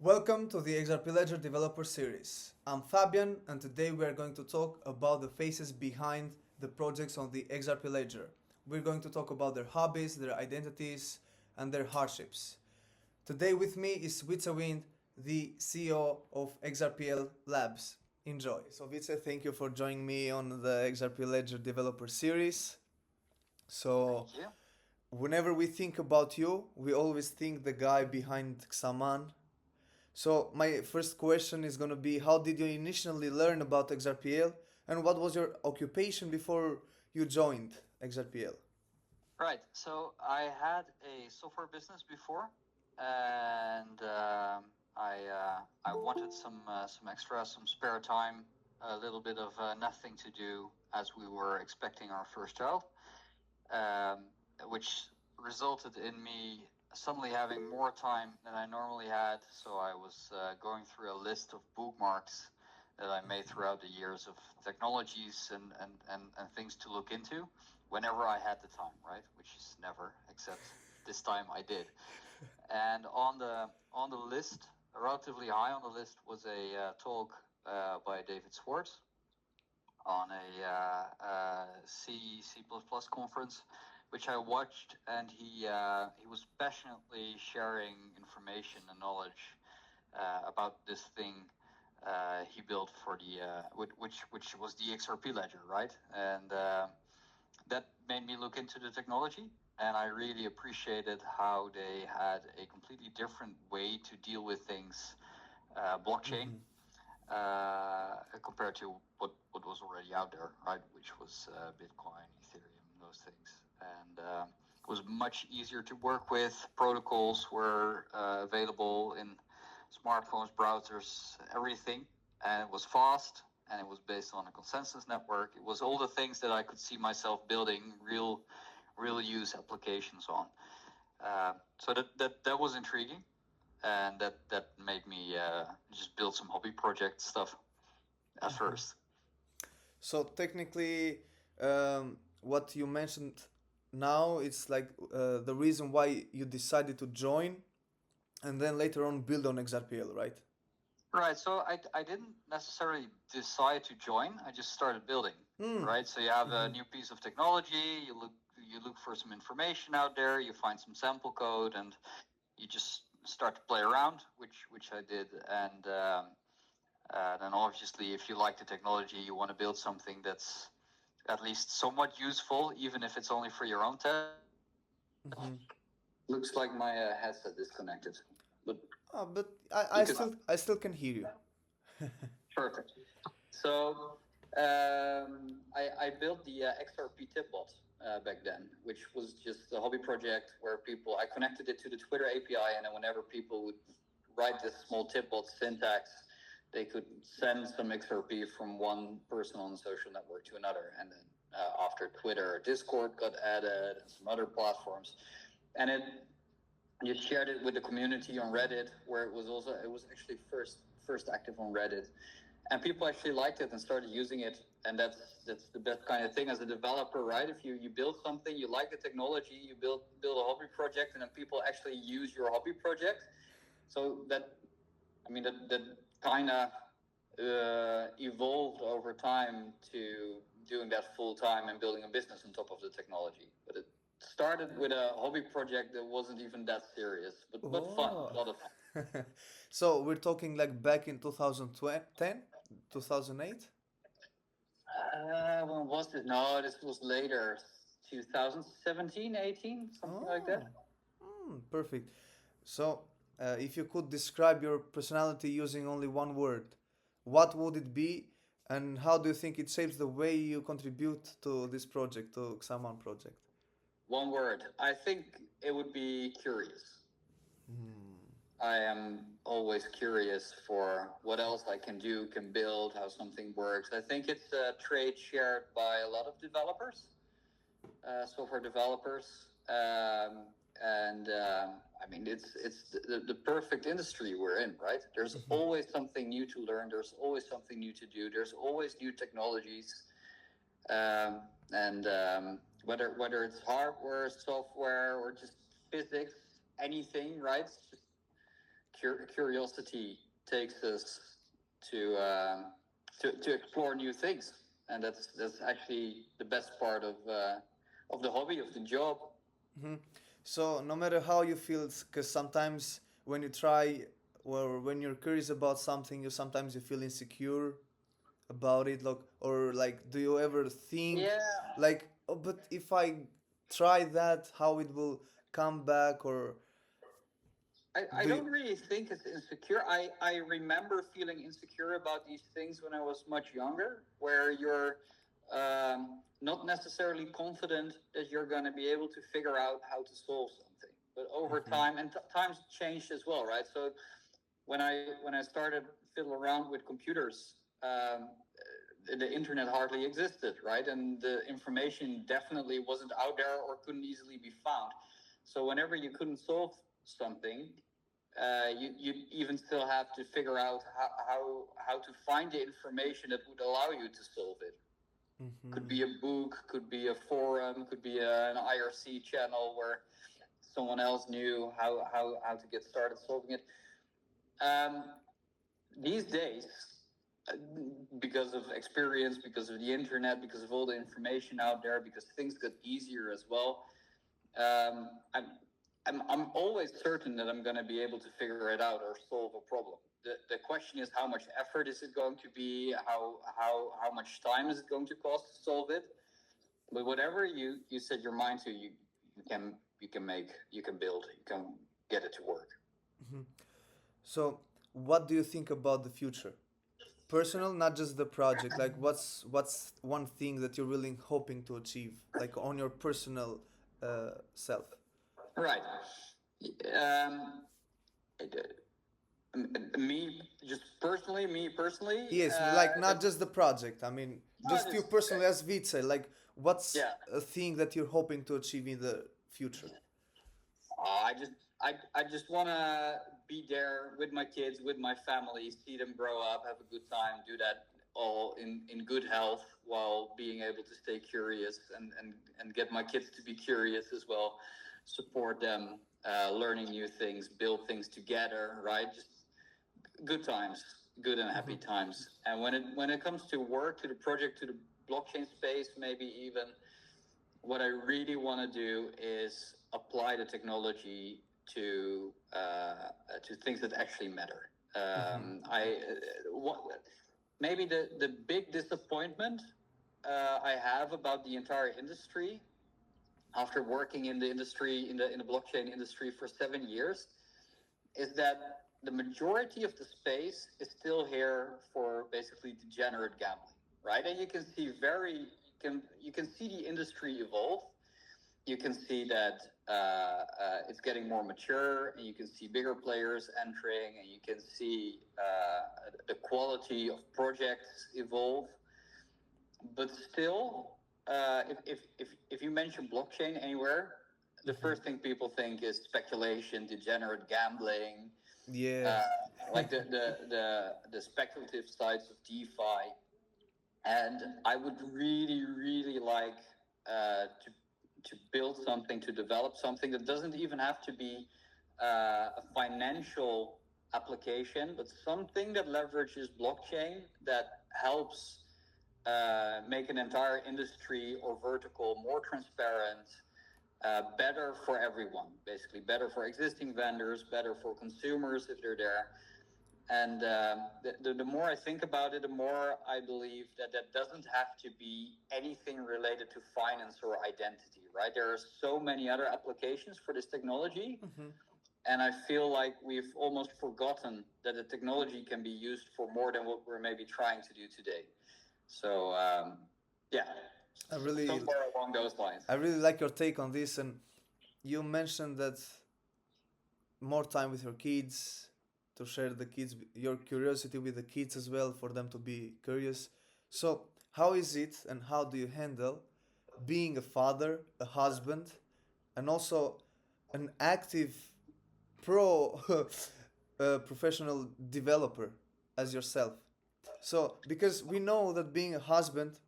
Welcome to the XRP Ledger Developer Series. I'm Fabian, and today we are going to talk about the faces behind the projects on the XRP Ledger. We're going to talk about their hobbies, their identities, and their hardships. Today with me is Wietse Wind, the CEO of XRPL Labs. Enjoy. So Wietse, thank you for joining me on the XRP Ledger Developer Series. So Thank you. whenever we think about you, we always think the guy behind Xaman. So my first question is gonna be, how did you initially learn about XRPL, and what was your occupation before you joined XRPL? Right. So I had a software business before, and I wanted some spare time, a little bit of nothing to do as we were expecting our first child, um, which resulted in me suddenly having more time than I normally had. So I was going through a list of bookmarks that I made throughout the years of technologies and things to look into whenever I had the time, right? Which is never, except this time I did. And on the list, relatively high on the list, was a talk by David Schwartz on a C++ conference, which I watched, and he was passionately sharing information and knowledge about this thing he built for the which was the XRP ledger, right? And that made me look into the technology, and I really appreciated how they had a completely different way to deal with things, blockchain, compared to what was already out there, right? Which was Bitcoin, Ethereum, those things, and it was much easier to work with. Protocols were available in smartphones, browsers, everything, and it was fast, and it was based on a consensus network. It was all the things that I could see myself building real use applications on. So that was intriguing, and that made me just build some hobby project stuff at first. So technically, what you mentioned now, it's like the reason why you decided to join, and then later on build on XRPL, right? Right. So I didn't necessarily decide to join. I just started building. Right. So you have a new piece of technology. You look for some information out there. You find some sample code, and you just start to play around, which I did. And then obviously, if you like the technology, you want to build something that's at least somewhat useful, even if it's only for your own test. Looks like my headset disconnected, but But I still can hear you. perfect. So I built the XRP TipBot back then, which was just a hobby project where I connected it to the Twitter API, and then whenever people would write this small TipBot syntax, they could send some XRP from one person on the social network to another. And then after Twitter, Discord got added and some other platforms. And it just shared it with the community on Reddit, where it was actually first active on Reddit. And people actually liked it and started using it. And that's the best kind of thing as a developer, right? If you build something, you like the technology, you build a hobby project, and then people actually use your hobby project. So that kind of evolved over time to doing that full time and building a business on top of the technology. But it started with a hobby project that wasn't even that serious, but fun, a lot of fun. So we're talking like back in 2010, 2008? When was it? No, this was later, 2017, 18, something like that. Perfect. So, if you could describe your personality using only one word, what would it be, and how do you think it shapes the way you contribute to this project, to Xaman project? One word. I think it would be curious. I am always curious for what else I can do, can build, how something works. I think it's a trait shared by a lot of developers, software developers, and it's the perfect industry we're in, right? There's always something new to learn. There's always something new to do. There's always new technologies, and whether it's hardware, software, or just physics, anything, right? It's just curiosity takes us to, to explore new things, and that's actually the best part of the hobby, of the job. Hmm. So no matter how you feel, because sometimes when you try or when you're curious about something, you feel insecure about it, like, or like, do you ever think Yeah, like, oh, but if I try that, how it will come back, or I do you? don't really think it's insecure. I remember feeling insecure about these things when I was much younger, where you're not necessarily confident that you're going to be able to figure out how to solve something. But over Mhm. time, and times changed as well, right? So when I started fiddle around with computers, the internet hardly existed, right? And the information definitely wasn't out there or couldn't easily be found. So whenever you couldn't solve something, you even still have to figure out how to find the information that would allow you to solve it. Could Mhm. be a book, could be a forum, could be an IRC channel where someone else knew how to get started solving it. Um, these days, uh, because of experience, because of the internet, because of all the information out there, because things get easier as well, um, I'm, I'm always certain that I'm going to be able to figure it out or solve a problem. The question is, how much effort is it going to be? How much time is it going to cost to solve it? But whatever you set your mind to, you can make, you can build, you can get it to work. Mhm. So what do you think about the future? Personal, not just the project. Like, what's one thing that you're really hoping to achieve, like on your personal self? Right. Um, me, just personally, me personally, Yes, like not just the project. I mean, no, just you just personally as Wietse. Like, what's yeah. a thing that you're hoping to achieve in the future? I just I just want to be there with my kids, with my family, see them grow up, have a good time, do that all in good health while being able to stay curious and get my kids to be curious as well, support them, learning new things, build things together, right? Just good times, good and happy times. And when it comes to work, to the project, to the blockchain space, maybe even what I really want to do is apply the technology to things that actually matter. I what maybe the big disappointment I have about the entire industry after working in the industry in the blockchain industry for 7 years is that the majority of the space is still here for basically degenerate gambling, right? And you can see you can see the industry evolve. You can see that it's getting more mature, and you can see bigger players entering, and you can see the quality of projects evolve. But still, if you mention blockchain anywhere, the first thing people think is speculation, degenerate gambling, Yeah. uh, like the speculative sides of DeFi. And I would really like to build something, to develop something that doesn't even have to be a financial application, but something that leverages blockchain that helps make an entire industry or vertical more transparent, better for everyone, basically better for existing vendors, better for consumers if they're there. And the more I think about it, the more I believe that that doesn't have to be anything related to finance or identity, right? There are so many other applications for this technology. And I feel like we've almost forgotten that the technology can be used for more than what we're maybe trying to do today. So, yeah, I really, somewhere along those lines. I really like your take on this, and you mentioned that more time with your kids, to share the kids, your curiosity with the kids as well, for them to be curious. So how is it, and how do you handle being a father, a husband, and also an active pro professional developer as yourself? So because we know that being a husband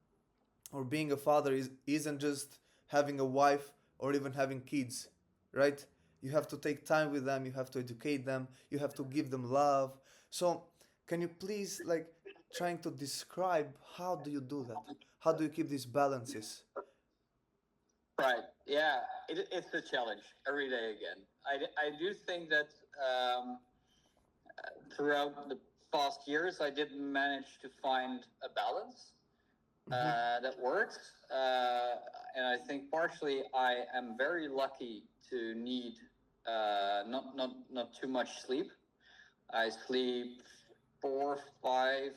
or being a father isn't just having a wife or even having kids, right? You have to take time with them, you have to educate them, you have to give them love. So can you please like trying to describe how do you do that? How do you keep these balances? Right. Yeah. It's a challenge every day again. I do think that um, throughout the past years, I did manage to find a balance Mm-hmm. that works. And I think partially I am very lucky to need not too much sleep. I sleep 4, 5,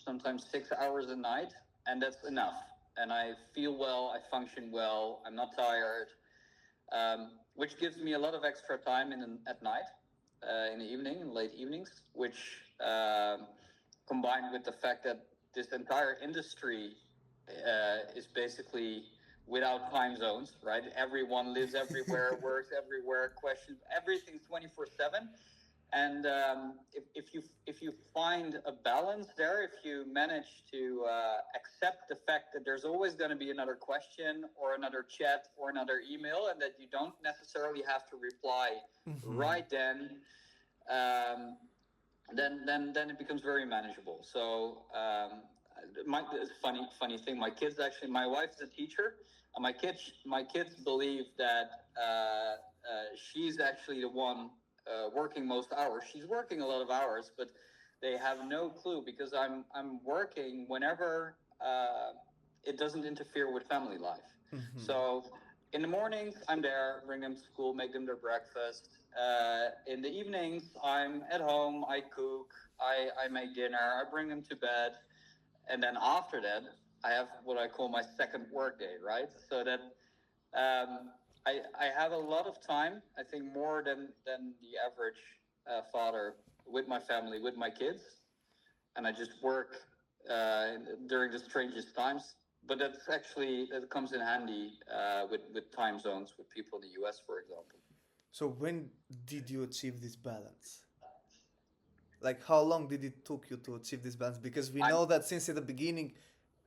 sometimes 6 hours a night, and that's enough. And I feel well, I function well, I'm not tired, which gives me a lot of extra time at night, in the evening, in late evenings, which combined with the fact that this entire industry is basically without time zones, right? Everyone lives everywhere, works everywhere, questions everything 24/7. And if you find a balance there, if you manage to accept the fact that there's always going to be another question or another chat or another email, and that you don't necessarily have to reply Mm-hmm. right then, um, then it becomes very manageable. So it's funny thing. My kids actually, my wife is a teacher, and my kids believe that she's actually the one working most hours. She's working a lot of hours, but they have no clue because I'm working whenever it doesn't interfere with family life. Mm-hmm. So in the mornings, I'm there, bring them to school, make them their breakfast. In the evenings, I'm at home, I cook, I make dinner, I bring them to bed. And then after that, I have what I call my second work day, right? So that I have a lot of time, I think more than the average father with my family, with my kids. And I just work during the strangest times. But that comes in handy with time zones with people in the US, for example. So when did you achieve this balance? Like how long did it took you to achieve this balance? Because we I'm know that since at the beginning,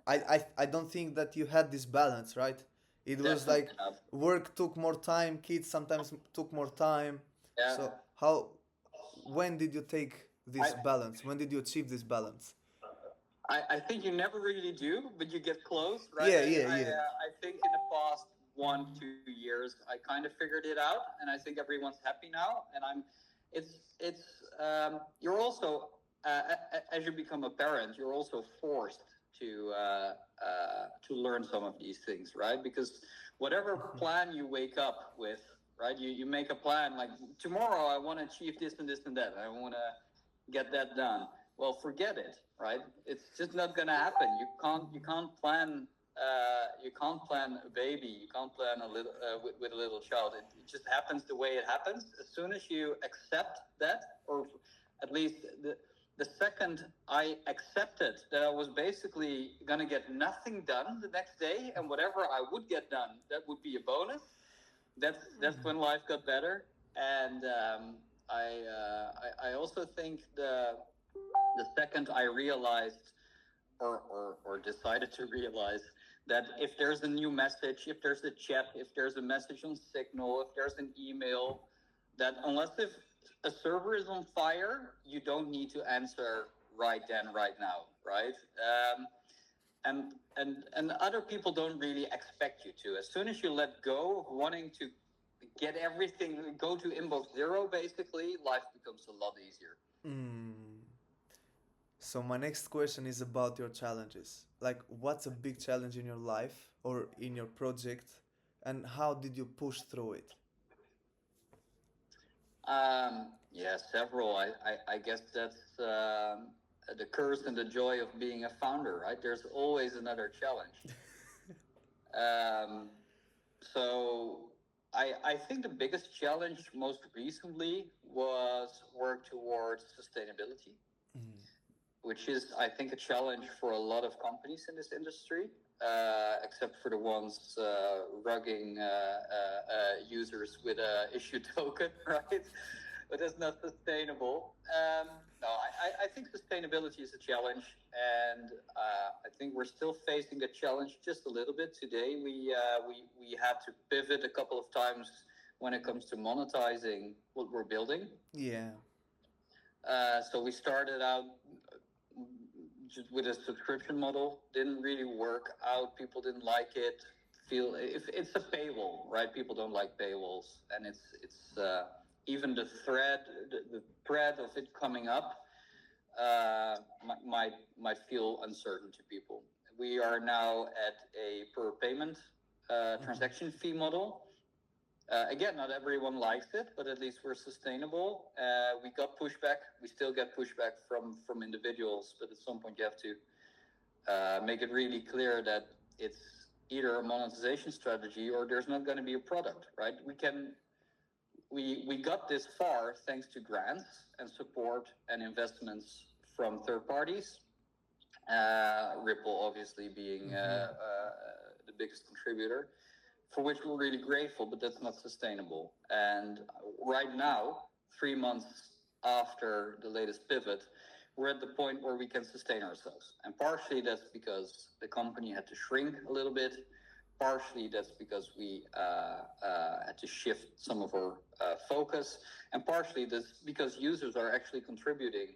I don't think that you had this balance, right? It was definitely like not. work took more time, kids sometimes took more time. Yeah. So how, when did you take I, this balance? When did you achieve this balance? I think you never really do, but you get close, right? Yeah, yeah, yeah. I think in the past 1, 2 years, I kind of figured it out, and I think everyone's happy now. And it's you're also as you become a parent, you're also forced to learn some of these things, right? Because whatever plan you wake up with, right? You make a plan like tomorrow I want to achieve this and this and that. I want to get that done. Well, forget it, right? It's just not going to happen. You can't plan a baby. You can't plan a little with a little child. It just happens the way it happens. As soon as you accept that, or at least the second I accepted that I was basically going to get nothing done the next day, and whatever I would get done, that would be a bonus. That's when life got better. And I also think the second I realized or decided to realize that if there's a new message, if there's a chat, if there's a message on Signal, if there's an email, that unless if a server is on fire, you don't need to answer right then, right now, right? And other people don't really expect you to. As soon as you let go of wanting to get everything, go to inbox zero, basically, life becomes a lot easier. Mm. So my next question is about your challenges. Like, what's a big challenge in your life or in your project, and how did you push through it? Yeah, several. I guess that's the curse and the joy of being a founder, right? There's always another challenge. Um, so I think the biggest challenge most recently was work towards sustainability, Mm. which is, I think, a challenge for a lot of companies in this industry, except for the ones rugging users with a issue token, right? But that's not sustainable. No, I think sustainability is a challenge, and I think we're still facing the challenge just a little bit today. We had to pivot a couple of times when it comes to monetizing what we're building. Yeah. So we started out just with a subscription model. Didn't really work out. People didn't like it. Feel if it's a paywall, right? People don't like paywalls, and it's even the thread of it coming up might feel uncertain to people. We are now at a per payment transaction fee model. Again, not everyone likes it, but at least we're sustainable. We got pushback. We still get pushback from individuals, but at some point you have to make it really clear that it's either a monetization strategy or there's not going to be a product, right? We got this far thanks to grants and support and investments from third parties. Ripple obviously being the biggest contributor, for which we're really grateful, but that's not sustainable. And right now, 3 months after the latest pivot, we're at the point where we can sustain ourselves. And partially that's because the company had to shrink a little bit. Partially that's because we had to shift some of our focus. And partially that's because users are actually contributing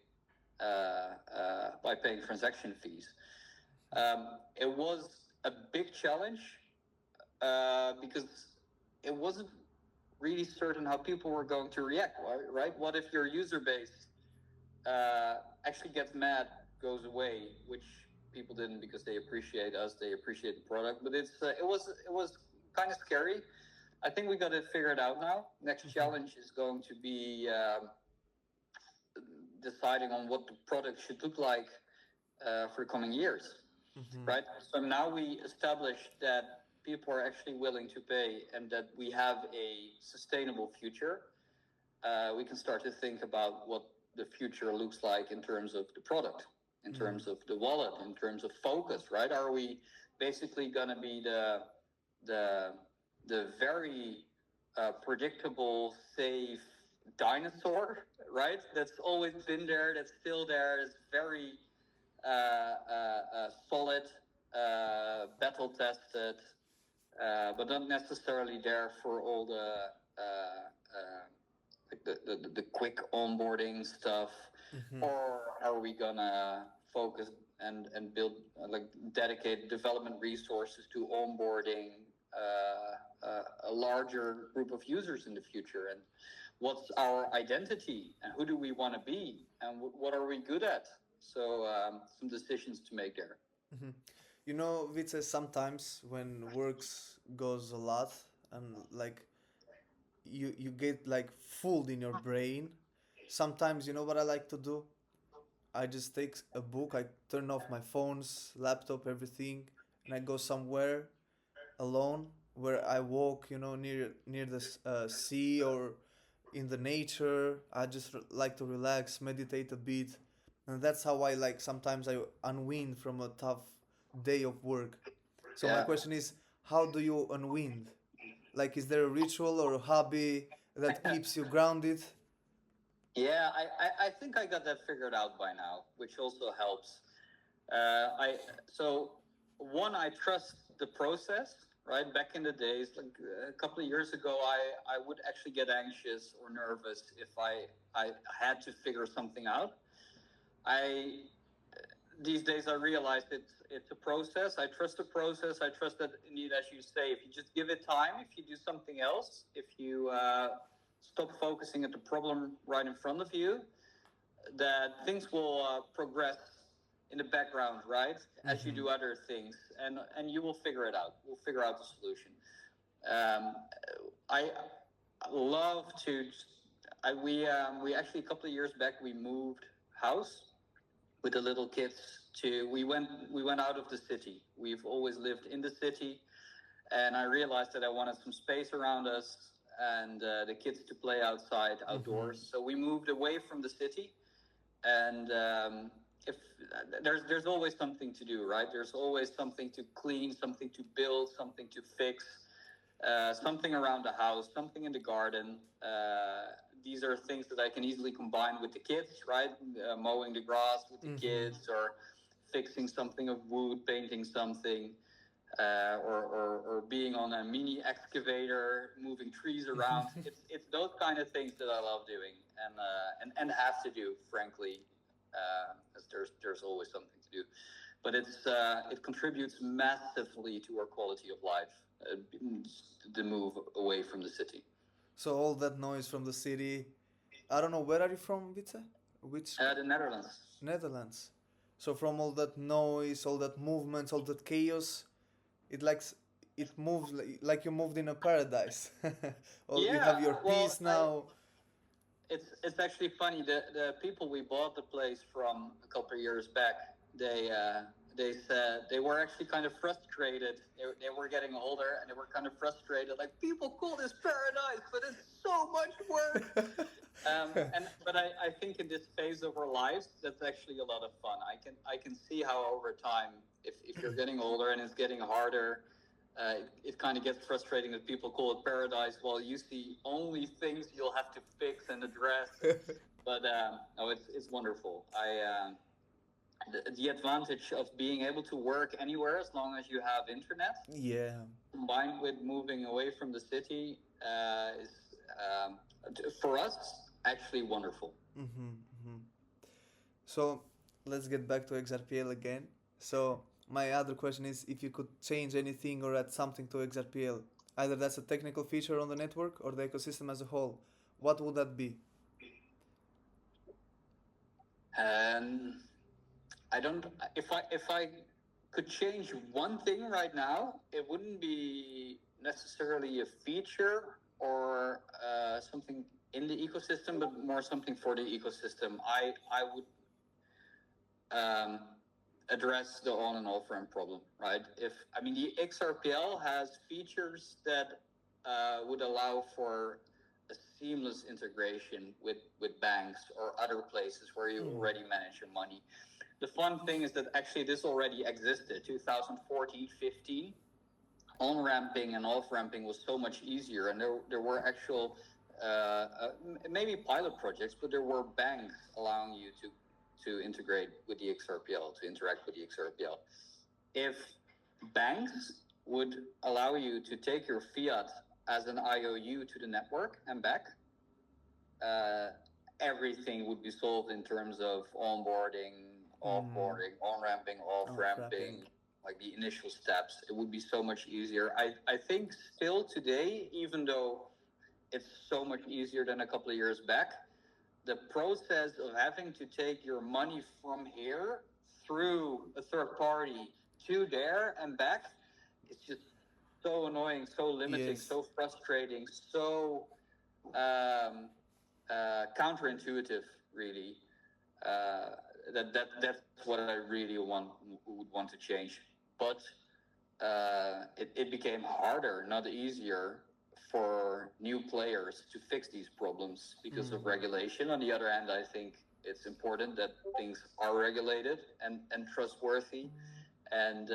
by paying transaction fees. It was a big challenge because it wasn't really certain how people were going to react, right? What if your user base actually gets mad, goes away, which people didn't because they appreciate us, they appreciate the product, but it was kind of scary. I think we got it figured out now. Next challenge is going to be deciding on what the product should look like for the coming years, right? So now we established that people are actually willing to pay and that we have a sustainable future. We can start to think about what the future looks like in terms of the product, in terms of the wallet, in terms of focus, right? Are we basically going to be the very predictable, safe dinosaur, right? That's always been there, that's still there, it's very solid, battle tested, but not necessarily there for all the quick onboarding stuff, or are we gonna focus and build like dedicated development resources to onboarding a larger group of users in the future? And what's our identity and who do we want to be and what are we good at? So some decisions to make there. You know, Wietse, sometimes when works goes a lot and like you get like fooled in your brain. Sometimes you know what I like to do? I just take a book, I turn off my phones, laptop, everything, and I go somewhere alone where I walk, you know, near the sea or in the nature. I just like to relax, meditate a bit, and that's how I like sometimes I unwind from a tough day of work. So my question is, how do you unwind? Like, is there a ritual or a hobby that keeps you grounded? Yeah, I think I got that figured out by now, which also helps. So one, I trust the process, right? Back in the days, like a couple of years ago, I would actually get anxious or nervous if I had to figure something out. These days I realized it's a process. I trust the process. I trust that indeed, as you say, if you just give it time, if you do something else, if you stop focusing at the problem right in front of you, that things will progress in the background, right? As you do other things, and you will figure it out. We'll figure out the solution. I love to. We actually a couple of years back we moved house with the little kids we went out of the city. We've always lived in the city, and I realized that I wanted some space around us and the kids to play outside, outdoors. So we moved away from the city, and if there's always something to do, right? There's always something to clean, something to build, something to fix, something around the house, something in the garden. These are things that I can easily combine with the kids, right? Mowing the grass with the kids, or fixing something of wood, painting something. or being on a mini excavator, moving trees around. It's those kind of things that I love doing and have to do, frankly, as there's always something to do. But it contributes massively to our quality of life, the move away from the city. So all that noise from the city. I don't know, where are you from, Wietse? Which The Netherlands. Netherlands. So from all that noise, all that movements, all that chaos, it it moves like you moved in a paradise. Or you have your peace now. It's actually funny. The people we bought the place from a couple of years back, they said they were actually kind of frustrated. They were getting older and they were kind of frustrated. Like, people call this paradise, but it's so much work. But I think in this phase of our lives, that's actually a lot of fun. I can see how over time, if you're getting older and it's getting harder, it kind of gets frustrating that people call it paradise while you see only things you'll have to fix and address. But no, it's wonderful. The advantage of being able to work anywhere as long as you have internet, combined with moving away from the city, is for us actually wonderful. So let's get back to XRPL again. So my other question is, if you could change anything or add something to XRPL, either that's a technical feature on the network or the ecosystem as a whole, what would that be? I don't. If I could change one thing right now, it wouldn't be necessarily a feature or something in the ecosystem, but more something for the ecosystem. I would address the on and off ramp problem, right? The XRPL has features that would allow for a seamless integration with banks or other places where you already manage your money. The fun thing is that actually this already existed. 2014, 15, on-ramping and off-ramping was so much easier, and there were actual maybe pilot projects, but there were banks allowing you to integrate with the XRPL, to interact with the XRPL. If banks would allow you to take your fiat as an IOU to the network and back, everything would be solved in terms of onboarding, offboarding, on-ramping, off-ramping, like the initial steps. It would be so much easier. I think still today, even though it's so much easier than a couple of years back, the process of having to take your money from here through a third party to there and back is just so annoying, so limiting, so frustrating, so counterintuitive, really. That's what I really would want to change. But it became harder, not easier, for new players to fix these problems because of regulation. On the other hand, I think it's important that things are regulated and trustworthy. And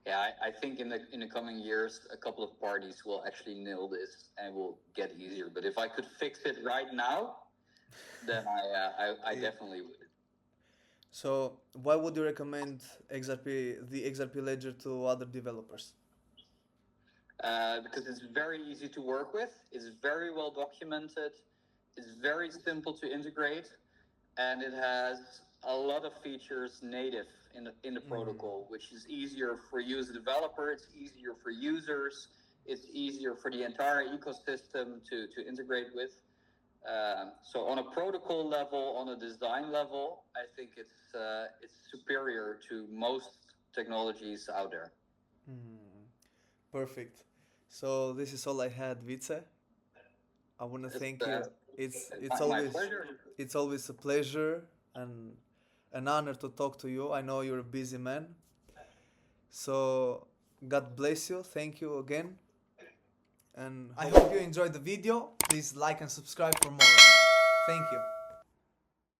I think in the coming years, a couple of parties will actually nail this and it will get easier. But if I could fix it right now, then I definitely would. So why would you recommend the XRP Ledger to other developers? Because it's very easy to work with, it's very well documented, it's very simple to integrate, and it has a lot of features native in the protocol, which is easier for you as a developer, it's easier for users, it's easier for the entire ecosystem to integrate with. So on a protocol level, on a design level, I think it's superior to most technologies out there. Perfect. So this is all I had, Wietse. I want to thank you. It's always a pleasure and an honor to talk to you. I know you're a busy man. So God bless you. Thank you again. And I hope you enjoyed the video. Please like and subscribe for more. Thank you.